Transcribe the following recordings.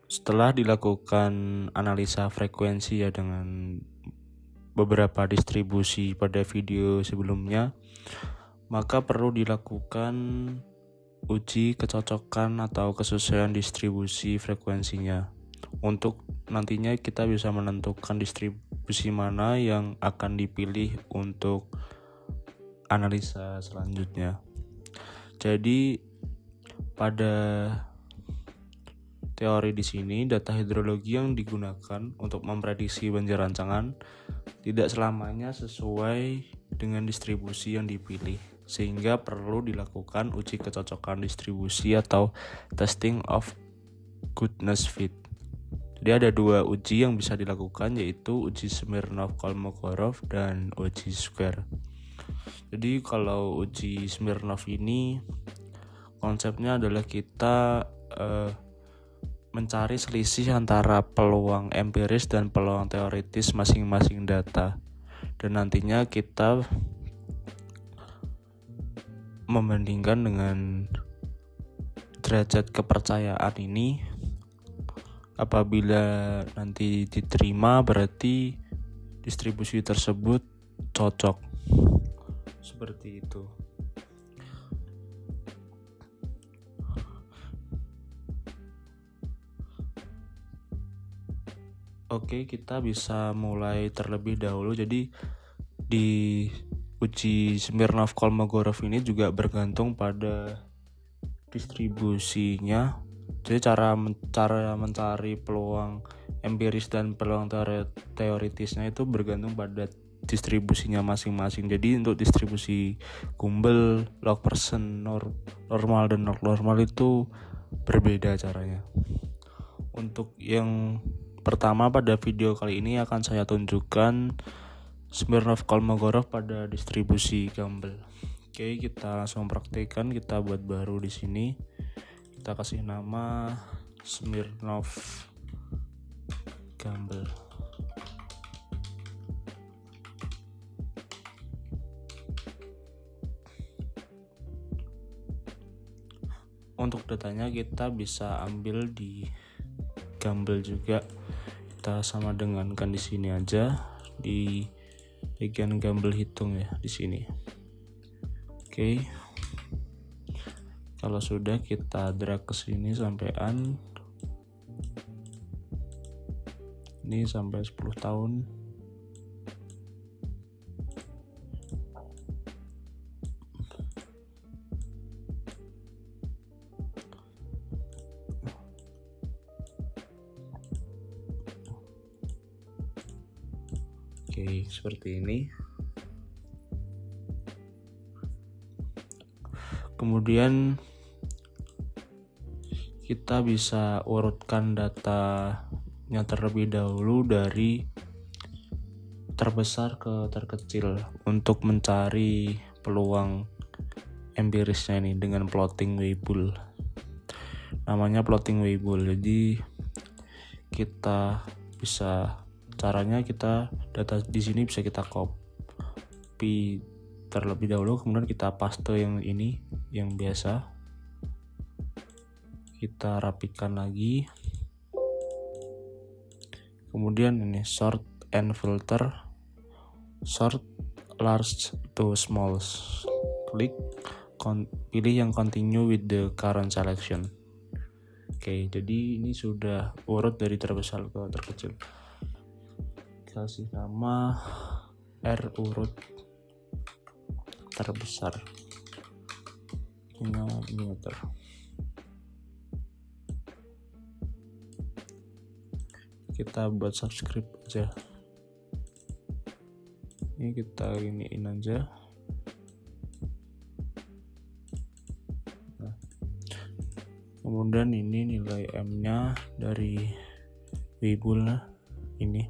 Setelah dilakukan analisa frekuensi ya dengan beberapa distribusi pada video sebelumnya, maka perlu dilakukan uji kecocokan atau kesesuaian distribusi frekuensinya. Untuk nantinya kita bisa menentukan distribusi mana yang akan dipilih untuk analisa selanjutnya. Jadi pada teori di sini, data hidrologi yang digunakan untuk memprediksi banjir rancangan tidak selamanya sesuai dengan distribusi yang dipilih, sehingga perlu dilakukan uji kecocokan distribusi atau testing of goodness fit. Jadi ada dua uji yang bisa dilakukan, yaitu uji Smirnov-Kolmogorov dan uji square. Jadi kalau uji Smirnov ini konsepnya adalah kita mencari selisih antara peluang empiris dan peluang teoritis masing-masing data, dan nantinya kita membandingkan dengan derajat kepercayaan ini. Apabila nanti diterima, berarti distribusi tersebut cocok. Seperti itu. Oke, kita bisa mulai terlebih dahulu. Jadi di uji Smirnov-Kolmogorov ini juga bergantung pada distribusinya. Jadi cara mencari peluang empiris dan peluang teoritisnya itu bergantung pada distribusinya masing-masing. Jadi untuk distribusi Gumbel, log persen, normal dan normal itu berbeda caranya. Untuk yang pertama pada video kali ini akan saya tunjukkan Smirnov-Kolmogorov pada distribusi Gumbel. Oke, kita langsung praktekkan. Kita buat baru di sini. Kita kasih nama Smirnov Gumbel. Untuk datanya kita bisa ambil di Gumbel juga. Kita sama dengankan di sini aja, di bagian Gumbel hitung ya di sini. Oke. Kalau sudah, kita drag ke sini sampean. Ini sampai 10 tahun. Oke, seperti ini. Kemudian kita bisa urutkan datanya terlebih dahulu dari terbesar ke terkecil untuk mencari peluang empirisnya ini dengan plotting Weibull. Namanya plotting Weibull. Jadi caranya kita data di sini bisa kita copy terlebih dahulu, kemudian kita paste yang ini yang biasa. Kita rapikan lagi. Kemudian ini sort and filter. Sort large to small. Klik pilih yang continue with the current selection. Oke, jadi ini sudah urut dari terbesar ke terkecil. Kasih nama R urut terbesar 5 mm. Kita buat subscribe aja. Ini kita iniin aja. Nah, kemudian ini nilai M-nya dari Weibull. Nah, ini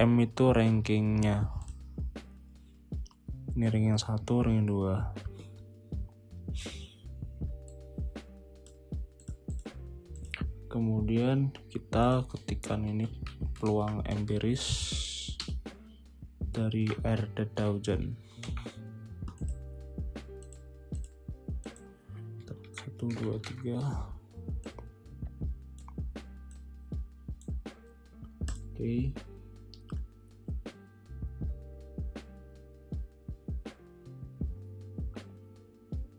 M itu rankingnya. Ini ranking 1, ranking 2. Kemudian kita ketikkan ini peluang empiris dari R1000. 1 2 3. Oke.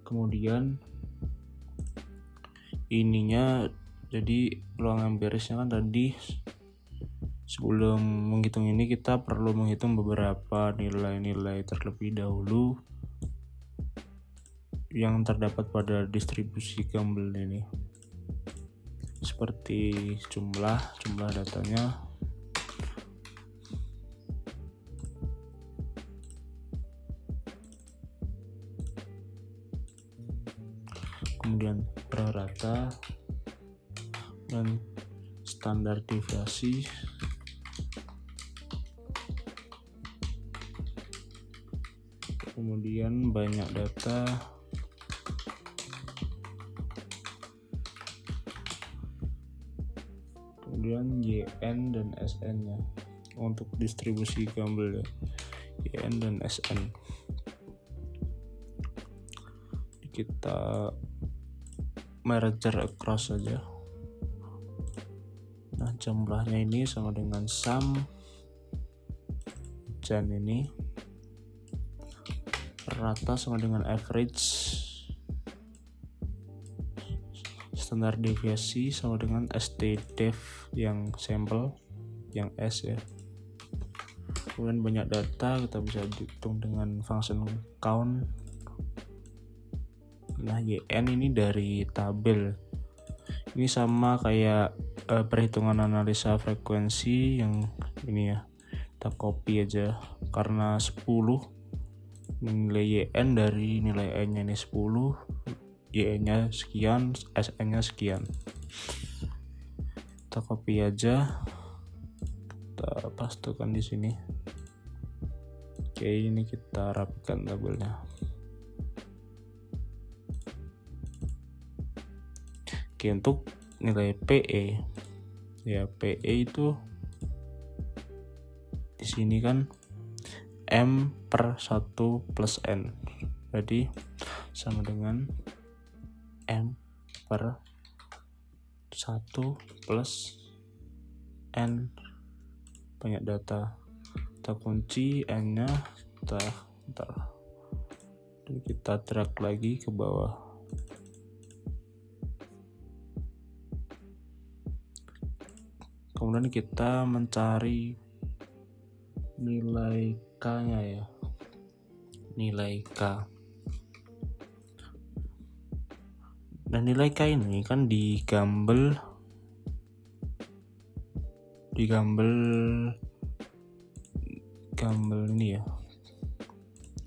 Kemudian ininya, jadi peluang empirisnya kan tadi, sebelum menghitung ini kita perlu menghitung beberapa nilai-nilai terlebih dahulu yang terdapat pada distribusi Campbell ini, seperti jumlah datanya, kemudian rata dan standar deviasi, kemudian banyak data, kemudian YN dan SN nya untuk distribusi Campbell ya, YN dan SN. Kita merger across saja. Nah, jumlahnya ini sama dengan sum dan ini, rata sama dengan average, standar deviasi sama dengan stdev yang sampel yang S ya. Kemudian banyak data kita bisa hitung dengan function count. Nah, YN ini dari tabel. Ini sama kayak perhitungan analisa frekuensi yang ini ya. Kita copy aja, karena 10 nilai YN dari nilai N nya ini 10, YN nya sekian, SN nya sekian. Kita copy aja, kita pastekan di sini. Oke, ini kita rapikan tabelnya. Oke, untuk nilai PE ya, PE itu di sini kan M per 1 plus N, jadi sama dengan M per 1 plus N banyak data. Kita kunci N nya, kita drag lagi ke bawah. Kemudian kita mencari nilai K-nya ya. Nilai K. Dan nilai K ini kan di Campbell ini ya.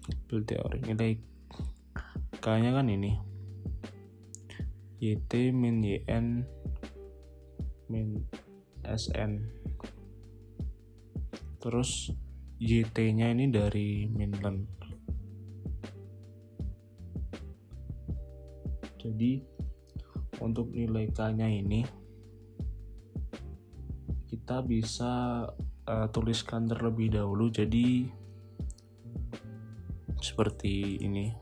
Campbell teori. Nilai K-nya kan ini. YT min YN min SN, terus YT-nya ini dari minlen. Jadi untuk nilai K-nya ini kita bisa tuliskan terlebih dahulu, jadi seperti ini.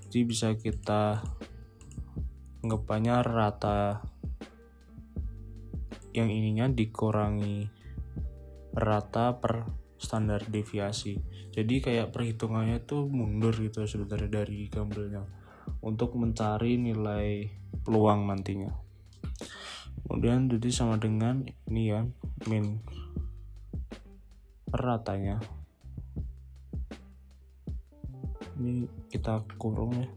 Jadi bisa kita anggapannya rata yang ininya dikurangi rata per standar deviasi. Jadi kayak perhitungannya tuh mundur gitu sebenarnya dari Campbell-nya untuk mencari nilai peluang nantinya. Kemudian jadi sama dengan ini ya, min per ratanya. Ini kita kurung ya.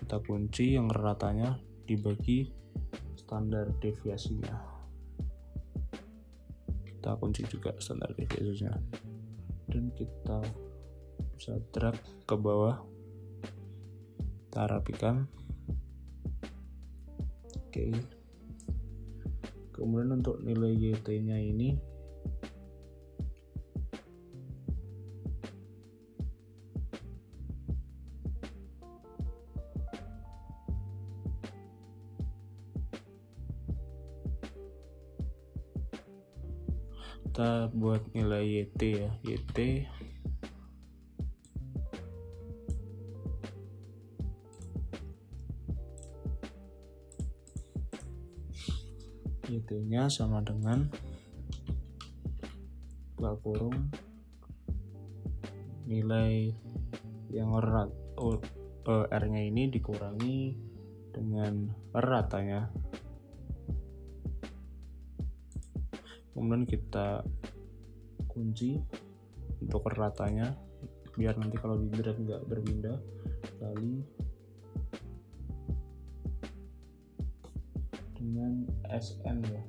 Kita kunci yang ratanya dibagi standar deviasinya. Kita kunci juga standar deviasinya. Dan kita bisa drag ke bawah. Kita rapikan. Oke. Kemudian untuk nilai YT-nya ini kita buat nilai YT ya, YT YT-nya sama dengan buka kurung nilai yang R-nya ini dikurangi dengan ratanya. Kemudian kita kunci untuk ratanya biar nanti kalau di drag nggak berpindah, kali dengan SN ya,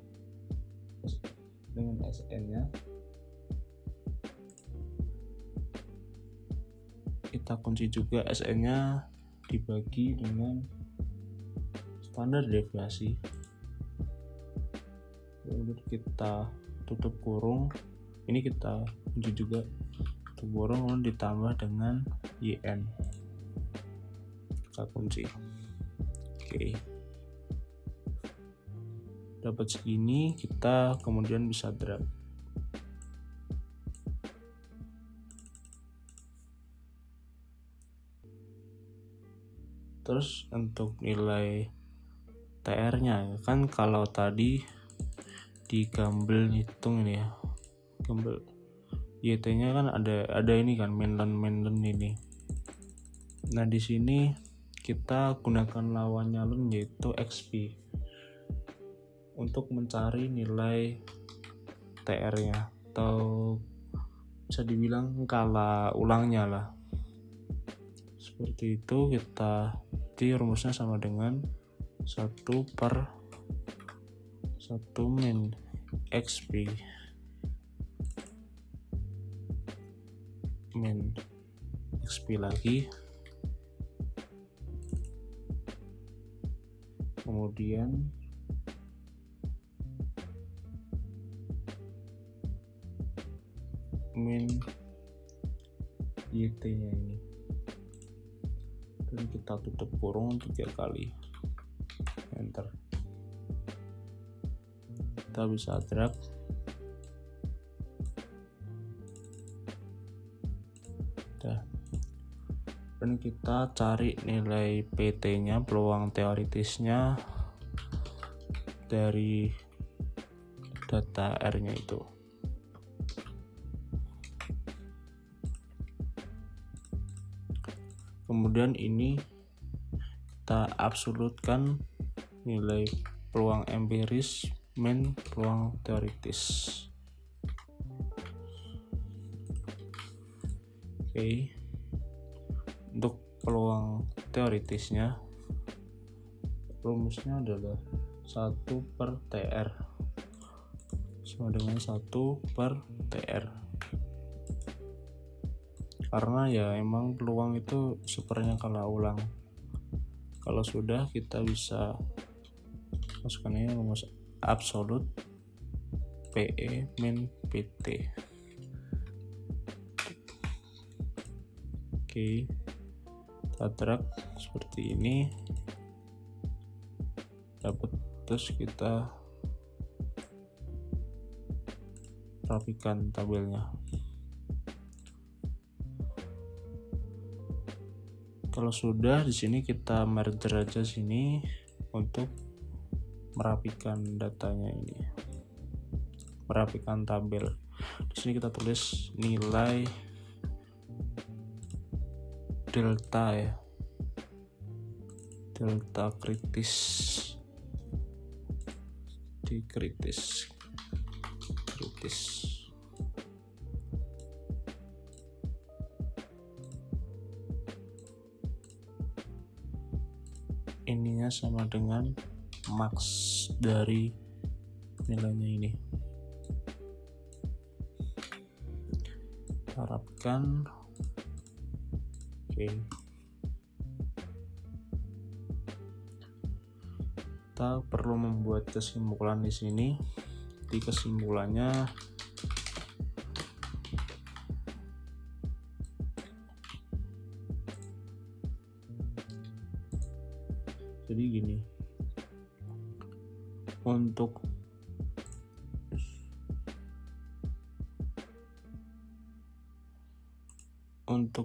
dengan SN-nya kita kunci juga SN-nya dibagi dengan standar deviasi. Kemudian kita tutup kurung, ini kita kunci juga tutup kurung, kemudian ditambah dengan YN, kita kunci. Oke, dapat segini, kita kemudian bisa drag. Terus untuk nilai TR-nya kan kalau tadi di Gambel hitung ini ya, Gambel YT-nya kan ada ini kan mainland ini. Nah di sini kita gunakan lawan nyalon yaitu XP untuk mencari nilai TR-nya, atau bisa dibilang kala ulangnya lah. Seperti itu. Kita di rumusnya sama dengan 1/1 min XP min XP lagi, kemudian min YT-nya ini, dan kita tutup kurung 3 kali, enter. Kita bisa drag. Dan kita cari nilai PT-nya, peluang teoritisnya dari data R-nya itu. Kemudian ini kita absolutkan nilai peluang empiris min peluang teoritis. Oke. Untuk peluang teoritisnya, rumusnya adalah 1/TR sama dengan 1/TR, karena ya emang peluang itu sepertinya kala ulang. Kalau sudah, kita bisa masukkan ini rumus absolut PE min PT. Oke, kita drag seperti ini, dapat. Terus kita rapikan tabelnya. Kalau sudah, di sini kita merger aja sini untuk merapikan datanya ini, merapikan tabel. Di sini kita tulis nilai delta ya, delta kritis di kritis. Ininya sama dengan max dari nilainya ini. Harapkan oke. Kita perlu membuat kesimpulan di sini. Di kesimpulannya jadi gini, untuk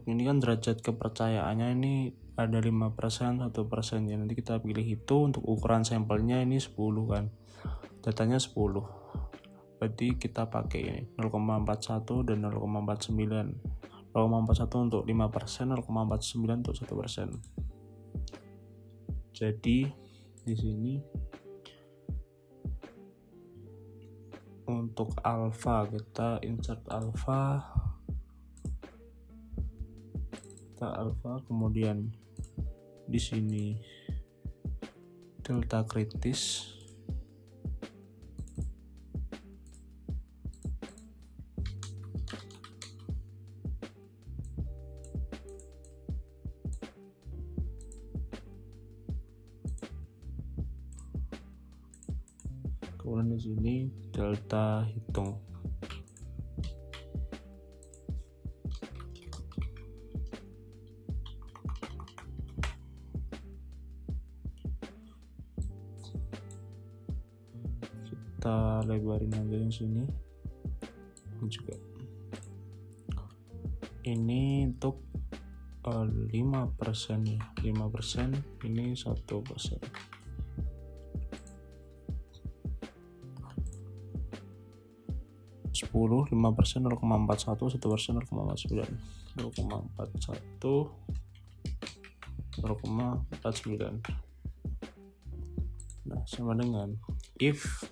ini kan derajat kepercayaannya ini ada 5%, 1%, ya nanti kita pilih itu. Untuk ukuran sampelnya ini 10 kan. datanya 10. Berarti kita pakai ini 0,41 dan 0,49. 0,41 untuk 5%, 0,49 untuk 1%. Jadi di sini untuk alfa kita insert alfa, kemudian di sini delta kritis, kemudian di sini delta hitung. Kita lebarin aja yang sini juga. Ini untuk 5% ya, 5%, ini 1%. 10, 5%, 0,41, 1%, 0,49, 0,41, 0,49. Nah, sama dengan if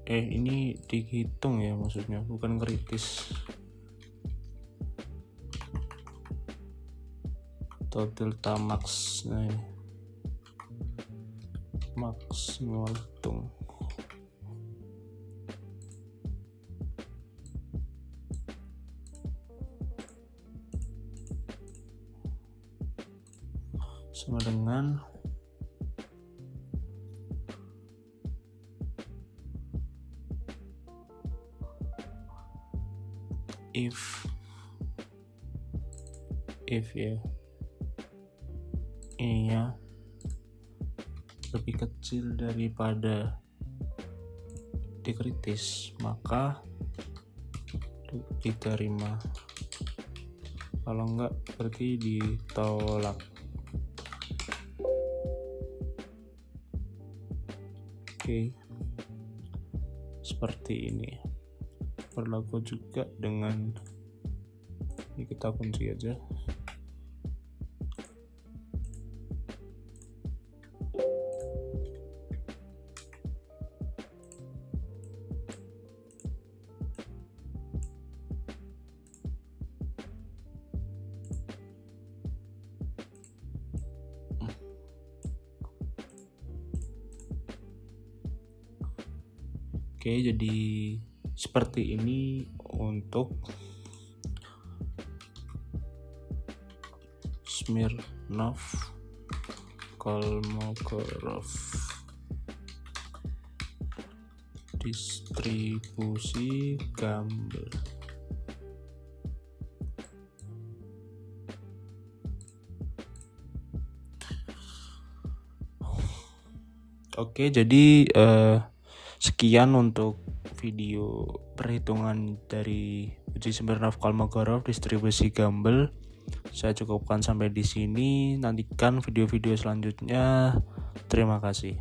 ini dihitung ya, maksudnya bukan kritis, atau delta max. Nah, ini maksimal hitung. Sama dengan if ya ini ya lebih kecil daripada dikritis, maka diterima, kalau enggak berarti ditolak. Oke, seperti ini. Berlaku juga dengan ini, kita kunci aja. Oke, jadi seperti ini untuk Smirnov Kolmogorov distribusi Gumbel. Oke, jadi sekian untuk video perhitungan dari uji Smirnov Kolmogorov distribusi Gumbel. Saya cukupkan sampai di sini. Nantikan video-video selanjutnya. Terima kasih.